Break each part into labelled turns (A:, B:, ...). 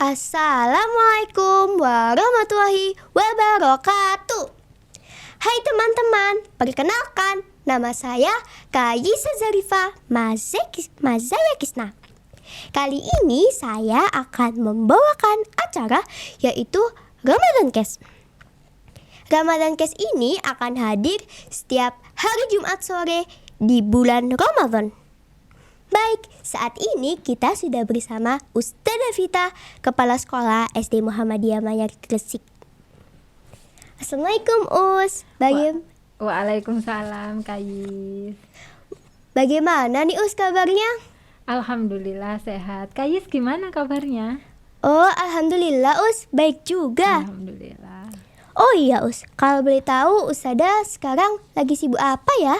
A: Assalamualaikum warahmatullahi wabarakatuh. Hai teman-teman, perkenalkan, nama saya Kayisa Zarifah Mazaya Kisna. Kali ini saya akan membawakan acara yaitu Ramadan Cash. Ramadan Cash ini akan hadir setiap hari Jumat sore di bulan Ramadan. Baik, saat ini kita sudah bersama Ustadzah Vita, Kepala Sekolah SD Muhammadiyah Manyar Gresik. Assalamualaikum Us.
B: Waalaikumsalam Kayis.
A: Bagaimana nih Us kabarnya?
B: Alhamdulillah sehat. Kayis gimana kabarnya?
A: Oh, alhamdulillah Us, baik juga.
B: Alhamdulillah.
A: Oh iya Us, kalau boleh tahu Ustadzah sekarang lagi sibuk apa ya?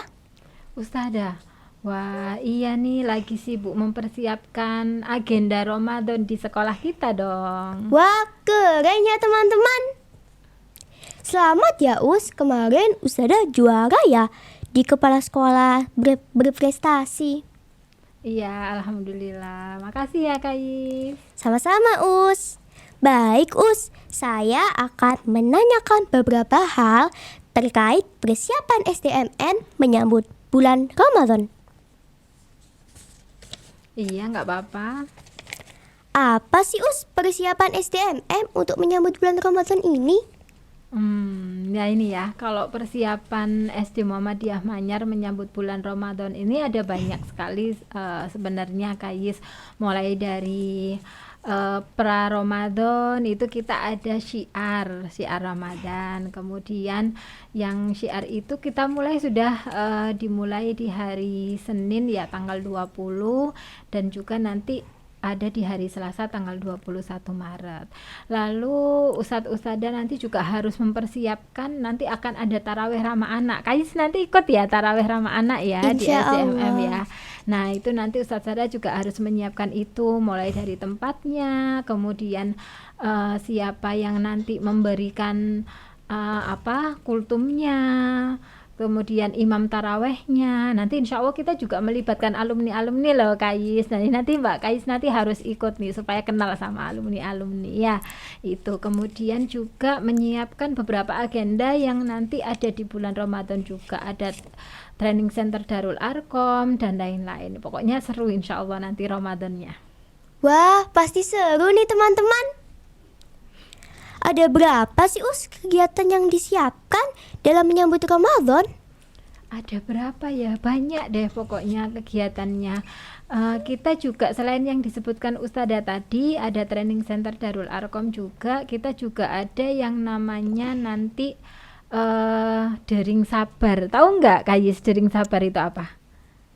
B: Ustadzah, wah iya nih lagi sibuk mempersiapkan agenda Ramadan di sekolah kita dong.
A: Wah, keren ya teman-teman. Selamat ya Us, kemarin Ustadzah juara ya di kepala sekolah berprestasi.
B: Iya, alhamdulillah. Makasih ya Kayis.
A: Sama-sama Us. Baik Us, saya akan menanyakan beberapa hal terkait persiapan SDMN menyambut bulan Ramadan.
B: Iya, nggak apa-apa.
A: Apa sih Us persiapan SDMN untuk menyambut bulan Ramadan ini?
B: Ya ini ya, kalau persiapan SD Muhammadiyah Manyar menyambut bulan Ramadan ini ada banyak sekali sebenarnya Kayis. Mulai dari pra Ramadan itu kita ada syiar Ramadan. Kemudian yang syiar itu kita sudah dimulai di hari Senin ya tanggal 20 dan juga nanti ada di hari Selasa tanggal 21 Maret. Lalu ustadz-ustadzah nanti juga harus mempersiapkan, nanti akan ada tarawih ramah anak. Kayis nanti ikut ya tarawih ramah anak ya di SDMM ya. Nah itu nanti ustadz-ustadzah juga harus menyiapkan itu, mulai dari tempatnya, kemudian siapa yang nanti memberikan kultumnya, kemudian imam tarawehnya. Nanti insya Allah kita juga melibatkan alumni-alumni loh Kayis. Nanti Mbak Kayis nanti harus ikut nih supaya kenal sama alumni-alumni ya. Itu kemudian juga menyiapkan beberapa agenda yang nanti ada di bulan Ramadan juga. Ada training center Darul Arkom dan lain-lain. Pokoknya seru insya Allah nanti Ramadannya.
A: Wah, pasti seru nih teman-teman. Ada berapa sih Us kegiatan yang disiapkan dalam menyambut Ramadan?
B: Ada berapa ya? Banyak deh pokoknya kegiatannya. Kita juga selain yang disebutkan Ustadzah tadi, ada training center Darul Arkom juga. Kita juga ada yang namanya nanti Dering Sabar. Tahu nggak Kayis Dering Sabar itu apa?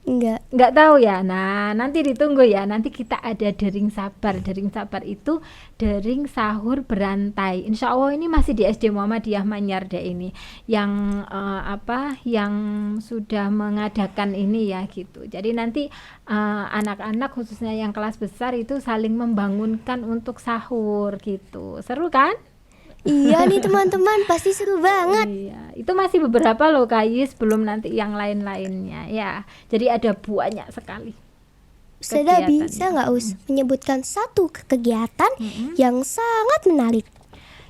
B: Nggak tahu ya. Nah nanti ditunggu ya, nanti kita ada Dering Sabar. Dering Sabar itu dering sahur berantai. Insya Allah ini masih di SD Muhammadiyah Manyar deh ini yang yang sudah mengadakan ini ya gitu. Jadi nanti anak-anak khususnya yang kelas besar itu saling membangunkan untuk sahur gitu. Seru kan?
A: Iya nih teman-teman, pasti seru banget.
B: Iya, itu masih beberapa loh Kayis, belum nanti yang lain-lainnya ya. Jadi ada banyak sekali.
A: Ustadzah bisa nggak Us menyebutkan satu kegiatan yang sangat menarik?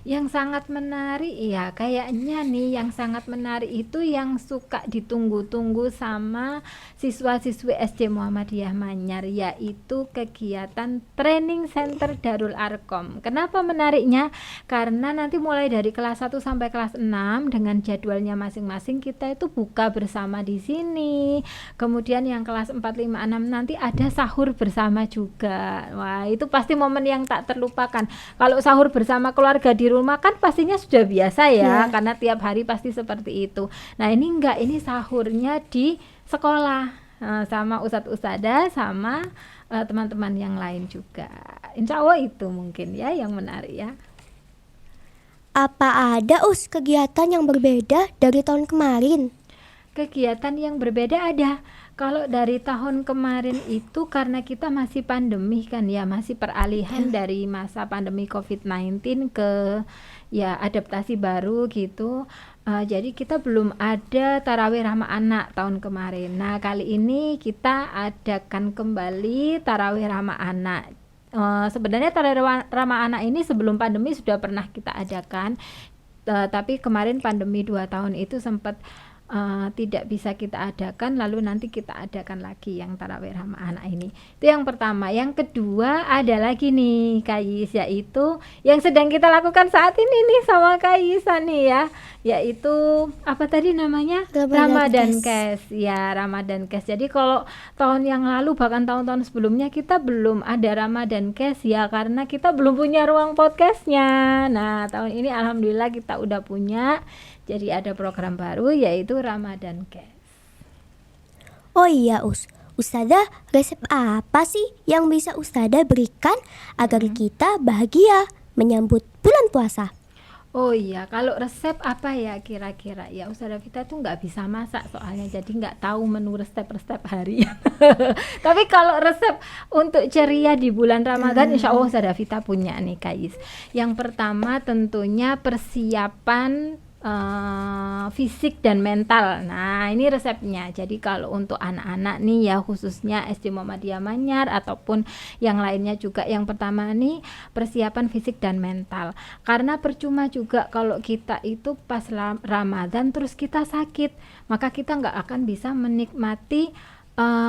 B: Yang sangat menarik ya kayaknya nih yang sangat menarik itu yang suka ditunggu-tunggu sama siswa-siswi SD Muhammadiyah Manyar, yaitu kegiatan training center Darul Arkom. Kenapa menariknya? Karena nanti mulai dari kelas 1 sampai kelas 6 dengan jadwalnya masing-masing kita itu buka bersama di sini. Kemudian yang kelas 4, 5, 6 nanti ada sahur bersama juga. Wah, itu pasti momen yang tak terlupakan. Kalau sahur bersama keluarga di rumah kan pastinya sudah biasa ya, karena tiap hari pasti seperti itu. Nah ini enggak, ini sahurnya di sekolah sama ustadz-ustadzah sama teman-teman yang lain juga. Insya Allah itu mungkin ya yang menarik ya.
A: Apa ada Us kegiatan yang berbeda dari tahun kemarin?
B: Kegiatan yang berbeda ada. Kalau dari tahun kemarin itu karena kita masih pandemi kan ya, masih peralihan dari masa pandemi COVID-19 ke ya adaptasi baru gitu. Jadi kita belum ada tarawih ramah anak tahun kemarin. Nah kali ini kita adakan kembali tarawih ramah anak. Sebenarnya Tari Ramah Anak ini sebelum pandemi sudah pernah kita adakan, tapi kemarin pandemi 2 tahun itu sempat tidak bisa kita adakan, lalu nanti kita adakan lagi yang tarawih ramah anak ini. Itu yang pertama. Yang kedua ada lagi nih Kayis, yaitu yang sedang kita lakukan saat ini nih sama Kayisa nih ya, yaitu apa tadi namanya? Ramadan Cash. Ya, Ramadan Cash. Jadi kalau tahun yang lalu bahkan tahun-tahun sebelumnya kita belum ada Ramadan Cash ya, karena kita belum punya ruang podcastnya. Nah, tahun ini alhamdulillah kita udah punya. Jadi ada program baru yaitu Ramadan Cash.
A: Oh iya Ustazah, resep apa sih yang bisa Ustazah berikan agar kita bahagia menyambut bulan puasa?
B: Oh iya, kalau resep apa ya kira-kira? Ya Ustazah Vita tuh nggak bisa masak soalnya, jadi nggak tahu menu resep-resep harian. Tapi kalau resep untuk ceria di bulan Ramadan, insya Allah Ustazah Vita punya nih Kais. Yang pertama tentunya persiapan fisik dan mental. Nah, ini resepnya. Jadi kalau untuk anak-anak nih ya, khususnya SD Muhammadiyah Manyar ataupun yang lainnya juga, yang pertama nih persiapan fisik dan mental. Karena percuma juga kalau kita itu pas Ramadan terus kita sakit, maka kita nggak akan bisa menikmati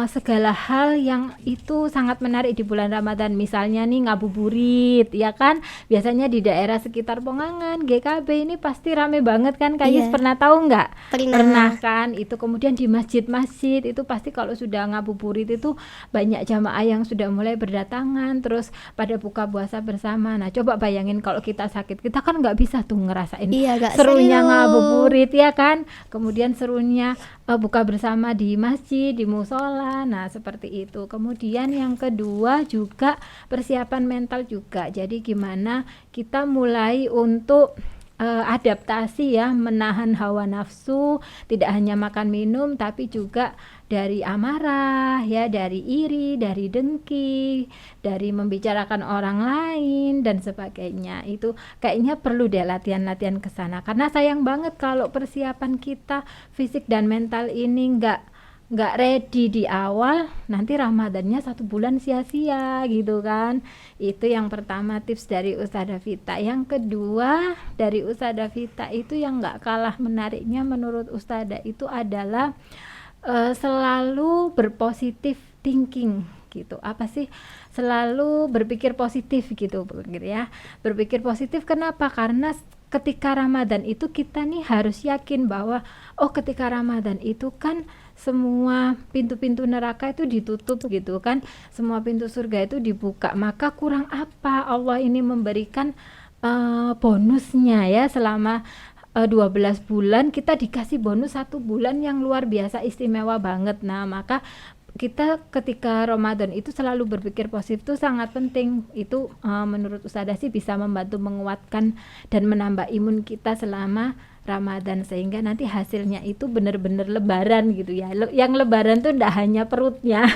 B: segala hal yang itu sangat menarik di bulan Ramadan. Misalnya nih ngabuburit, ya kan? Biasanya di daerah sekitar Pongangan, GKB ini pasti rame banget kan? Kayis pernah tahu nggak? Pernah kan? Itu kemudian di masjid-masjid itu pasti kalau sudah ngabuburit itu banyak jamaah yang sudah mulai berdatangan, terus pada buka puasa bersama. Nah, coba bayangin kalau kita sakit, kita kan nggak bisa tuh ngerasain serunya ngabuburit, ya kan? Kemudian serunya buka bersama di masjid, di musola. Nah, seperti itu. Kemudian yang kedua juga persiapan mental juga. Jadi gimana kita mulai untuk adaptasi ya, menahan hawa nafsu, tidak hanya makan minum tapi juga dari amarah ya, dari iri, dari dengki, dari membicarakan orang lain dan sebagainya. Itu kayaknya perlu deh latihan-latihan ke sana, karena sayang banget kalau persiapan kita fisik dan mental ini nggak ready di awal, nanti Ramadannya 1 bulan sia-sia gitu kan. Itu yang pertama tips dari Ustazah Vita. Yang kedua dari Ustazah Vita itu yang nggak kalah menariknya menurut Ustazah itu adalah selalu berpositif thinking gitu. Apa sih? Selalu berpikir positif gitu ya. Berpikir positif kenapa? Karena ketika Ramadan itu kita nih harus yakin bahwa ketika Ramadan itu kan semua pintu-pintu neraka itu ditutup gitu kan, semua pintu surga itu dibuka. Maka kurang apa Allah ini memberikan bonusnya ya, selama 12 bulan kita dikasih bonus 1 bulan yang luar biasa istimewa banget. Nah, maka kita ketika Ramadan itu selalu berpikir positif itu sangat penting. Itu menurut Ustazah sih bisa membantu menguatkan dan menambah imun kita selama Ramadan, sehingga nanti hasilnya itu benar-benar lebaran gitu ya. Yang lebaran tuh tidak hanya perutnya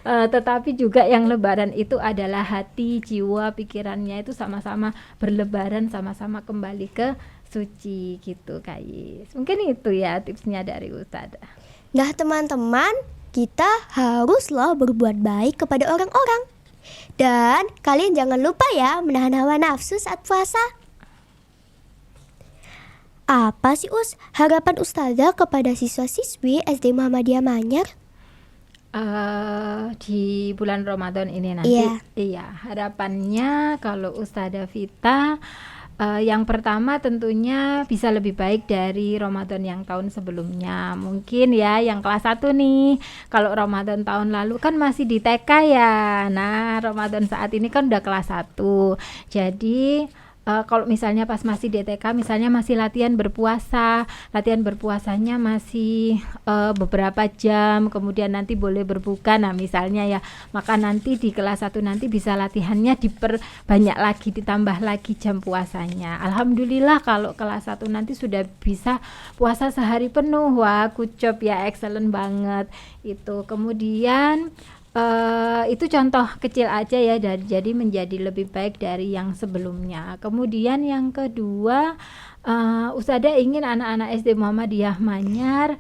B: tetapi juga yang lebaran itu adalah hati, jiwa, pikirannya itu sama-sama berlebaran, sama-sama kembali ke suci gitu Kais. Mungkin itu ya tipsnya dari Ustazah.
A: Nah teman-teman, kita harus loh berbuat baik kepada orang-orang. Dan kalian jangan lupa ya menahan hawa nafsu saat puasa. Apa sih harapan Ustazah kepada siswa-siswi SD Muhammadiyah Manyar?
B: Di bulan Ramadan ini nanti iya harapannya kalau Ustazah Vita yang pertama tentunya bisa lebih baik dari Ramadan yang tahun sebelumnya. Mungkin ya yang kelas 1 nih, kalau Ramadan tahun lalu kan masih di TK ya. Nah, Ramadan saat ini kan udah kelas 1. Jadi kalau misalnya pas masih di TK, misalnya masih latihan berpuasanya masih beberapa jam, kemudian nanti boleh berbuka. Nah misalnya ya, maka nanti di kelas 1 nanti bisa latihannya diperbanyak lagi, ditambah lagi jam puasanya. Alhamdulillah kalau kelas 1 nanti sudah bisa puasa sehari penuh. Wah, good job ya, excellent banget itu. Kemudian Itu contoh kecil aja ya, jadi menjadi lebih baik dari yang sebelumnya. Kemudian yang kedua, Ustada ingin anak-anak SD Muhammadiyah Manyar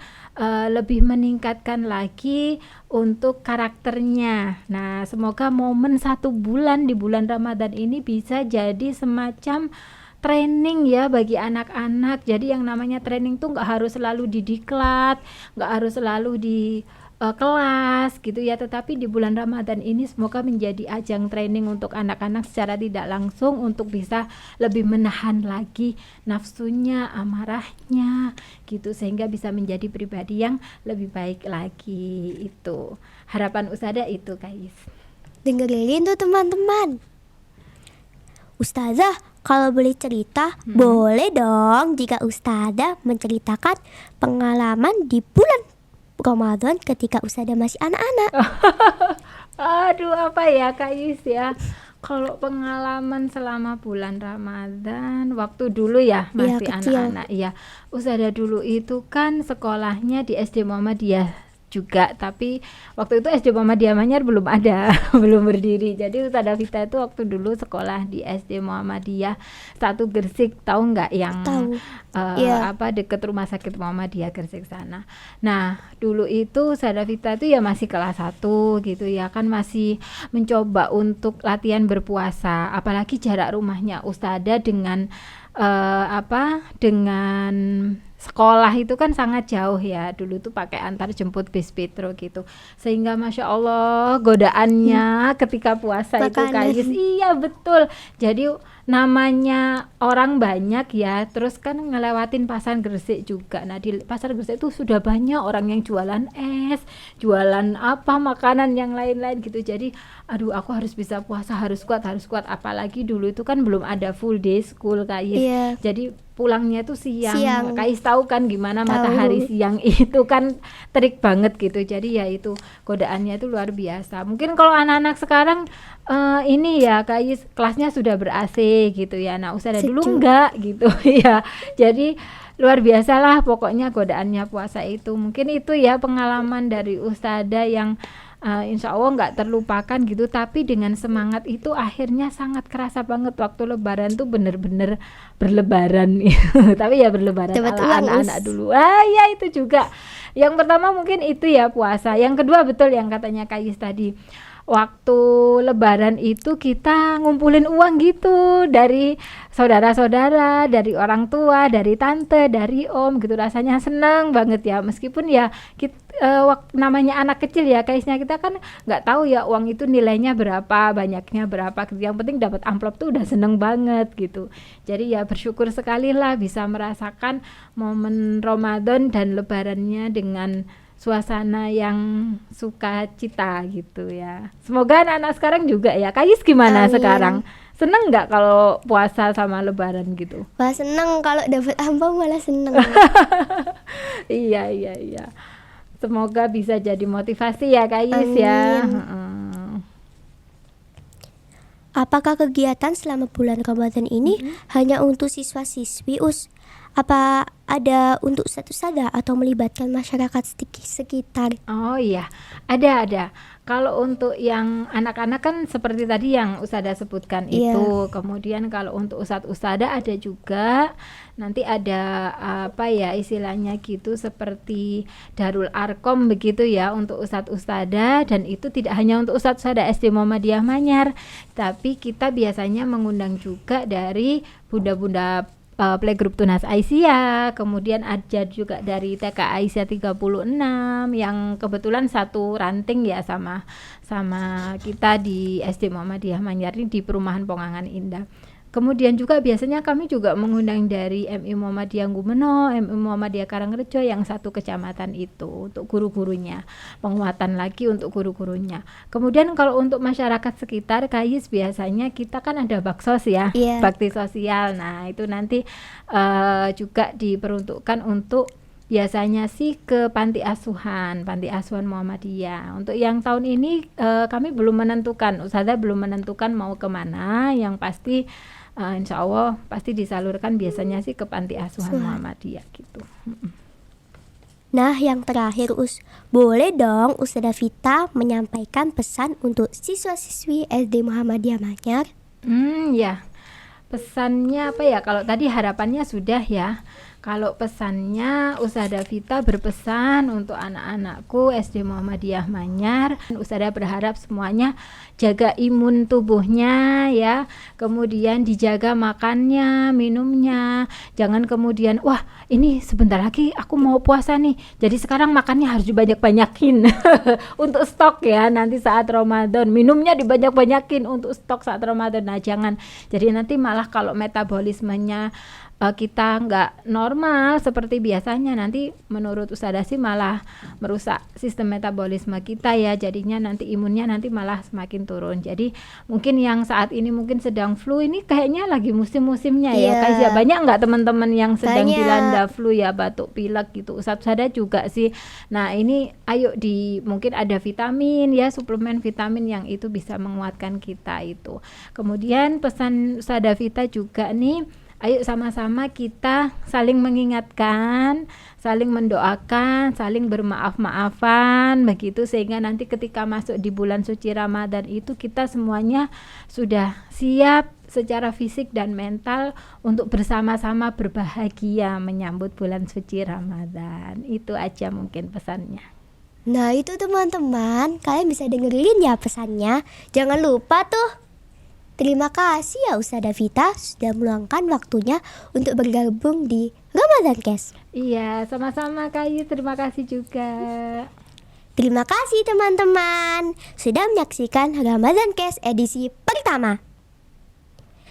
B: lebih meningkatkan lagi untuk karakternya. Nah, semoga momen 1 bulan di bulan Ramadan ini bisa jadi semacam training ya bagi anak-anak. Jadi yang namanya training tuh nggak harus selalu di diklat, nggak harus selalu di kelas gitu ya, tetapi di bulan Ramadan ini semoga menjadi ajang training untuk anak-anak secara tidak langsung untuk bisa lebih menahan lagi nafsunya, amarahnya gitu, sehingga bisa menjadi pribadi yang lebih baik lagi. Itu harapan Ustada itu, Kais.
A: Dengerin tuh teman-teman. Ustazah, kalau boleh cerita, boleh dong jika Ustazah menceritakan pengalaman di bulan Ramadan ketika Ustazah masih anak-anak.
B: Aduh, apa ya Kais ya, kalau pengalaman selama bulan Ramadan waktu dulu ya masih
A: kecil.
B: anak-anak ya, Ustazah dulu itu kan sekolahnya di SD Muhammadiyah juga, tapi waktu itu SD Muhammadiyah Manyar belum ada belum berdiri. Jadi Ustazah Vita itu waktu dulu sekolah di SD Muhammadiyah 1 Gresik, tahu nggak yang
A: Tahu. Iya.
B: apa deket rumah sakit Muhammadiyah Gresik sana. Nah, dulu itu Ustazah Vita itu ya masih kelas 1 gitu ya kan, masih mencoba untuk latihan berpuasa, apalagi jarak rumahnya Ustazah dengan dengan sekolah itu kan sangat jauh ya. Dulu tuh pakai antar jemput bis Petro gitu, sehingga Masya Allah godaannya ketika puasa itu
A: Makanan.
B: Kais. Iya betul, jadi namanya orang banyak ya, terus kan ngelewatin pasar Gresik juga. Nah di pasar Gresik itu sudah banyak orang yang jualan es, jualan apa makanan yang lain-lain gitu. Jadi aduh, aku harus bisa puasa, harus kuat, apalagi dulu itu kan belum ada full day school Kais.
A: Iya.
B: Jadi pulangnya tuh siang.
A: Siang.
B: Kais tahu kan gimana
A: Tahu.
B: matahari siang itu kan terik banget gitu. Jadi ya itu godaannya itu luar biasa. Mungkin kalau anak-anak sekarang ini ya Kais kelasnya sudah ber-AC gitu ya. Nah Ustazah dulu
A: Sejuk.
B: enggak gitu ya. Jadi luar biasa lah pokoknya godaannya puasa itu. Mungkin itu ya pengalaman dari Ustazah yang insya Allah nggak terlupakan gitu. Tapi dengan semangat itu akhirnya sangat kerasa banget waktu lebaran tuh bener-bener berlebaran tapi ya berlebaran
A: Dapat
B: ala
A: uang,
B: anak-anak
A: Us.
B: dulu. Ya itu juga yang pertama mungkin itu ya puasa. Yang kedua betul yang katanya Kais tadi, waktu lebaran itu kita ngumpulin uang gitu dari saudara-saudara, dari orang tua, dari tante, dari om gitu. Rasanya seneng banget ya, meskipun ya namanya anak kecil ya Kaisnya, kita kan nggak tahu ya uang itu nilainya berapa, banyaknya berapa gitu. Yang penting dapat amplop tuh udah seneng banget gitu. Jadi ya bersyukur sekali lah bisa merasakan momen Ramadan dan lebarannya dengan suasana yang sukacita gitu ya. Semoga anak-anak sekarang juga ya. Kais gimana
A: Amin.
B: sekarang? Seneng nggak kalau puasa sama lebaran gitu?
A: Wah, seneng kalau dapat amplop, malah seneng.
B: Iya. Semoga bisa jadi motivasi ya Kais ya.
A: Amin. Apakah kegiatan selama bulan Ramadan ini hanya untuk siswa-siswi, Us? Apa ada untuk Ustazah atau melibatkan masyarakat sekitar?
B: Oh iya, ada. Kalau untuk yang anak-anak kan seperti tadi yang Ustazah sebutkan
A: Iya.
B: itu. Kemudian kalau untuk Ustazah ada juga. Nanti ada apa ya istilahnya gitu, seperti Darul Arkom begitu ya untuk Ustazah, dan itu tidak hanya untuk Ustazah SD Muhammadiyah Manyar, tapi kita biasanya mengundang juga dari bunda-bunda playgroup Tunas Aisyah, kemudian ada juga dari TK Aisyah 36 yang kebetulan satu ranting ya sama kita di SD Muhammadiyah Manyar ini di Perumahan Pongangan Indah. Kemudian juga biasanya kami juga mengundang dari MI Muhammadiyah Gumeno, MI Muhammadiyah Karangrejo yang satu kecamatan itu untuk guru-gurunya, penguatan lagi untuk guru-gurunya. Kemudian kalau untuk masyarakat sekitar Kais biasanya kita kan ada baksos ya,
A: Iya.
B: bakti sosial. Nah itu nanti juga diperuntukkan untuk biasanya sih ke panti asuhan Muhammadiyah. Untuk yang tahun ini kami belum menentukan, Ustazah belum menentukan mau kemana. Yang pasti insya Allah pasti disalurkan biasanya sih ke panti asuhan Muhammadiyah gitu.
A: Nah, yang terakhir boleh dong Ustazah Vita menyampaikan pesan untuk siswa-siswi SD Muhammadiyah Manyar?
B: Ya. Pesannya apa ya? Kalau tadi harapannya sudah ya. Kalau pesannya Ustazah Vita berpesan untuk anak-anakku SD Muhammadiyah Manyar. Ustazah berharap semuanya jaga imun tubuhnya ya. Kemudian dijaga makannya, minumnya. Jangan kemudian wah ini sebentar lagi aku mau puasa nih. Jadi sekarang makannya harus dibanyak-banyakin untuk stok ya. Nanti saat Ramadan minumnya dibanyak-banyakin untuk stok saat Ramadan. Nah jangan. Jadi nanti malah kalau metabolismenya kita nggak normal seperti biasanya, nanti menurut Ustazah sih malah merusak sistem metabolisme kita ya, jadinya nanti imunnya nanti malah semakin turun. Jadi mungkin yang saat ini mungkin sedang flu ini kayaknya lagi musim-musimnya ya. Kayak banyak nggak teman-teman yang sedang dilanda flu ya, batuk pilek gitu. Ustazah juga sih. Nah ini ayo mungkin ada vitamin ya, suplemen vitamin yang itu bisa menguatkan kita itu. Kemudian pesan Ustazah Vita juga nih, ayo sama-sama kita saling mengingatkan, saling mendoakan, saling bermaaf-maafan begitu, sehingga nanti ketika masuk di bulan suci Ramadan itu kita semuanya sudah siap secara fisik dan mental untuk bersama-sama berbahagia menyambut bulan suci Ramadan. Itu aja mungkin pesannya.
A: Nah itu teman-teman, kalian bisa dengerin ya pesannya. Jangan lupa tuh. Terima kasih ya Ustazah Vita sudah meluangkan waktunya untuk bergabung di Ramadan Cast.
B: Iya, sama-sama Kak Yu, terima kasih juga.
A: Terima kasih teman-teman sudah menyaksikan Ramadan Cast edisi pertama.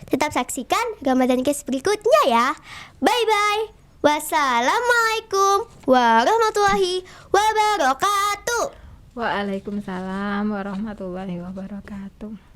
A: Tetap saksikan Ramadan Cast berikutnya ya. Bye-bye. Wassalamualaikum warahmatullahi wabarakatuh.
B: Waalaikumsalam warahmatullahi wabarakatuh.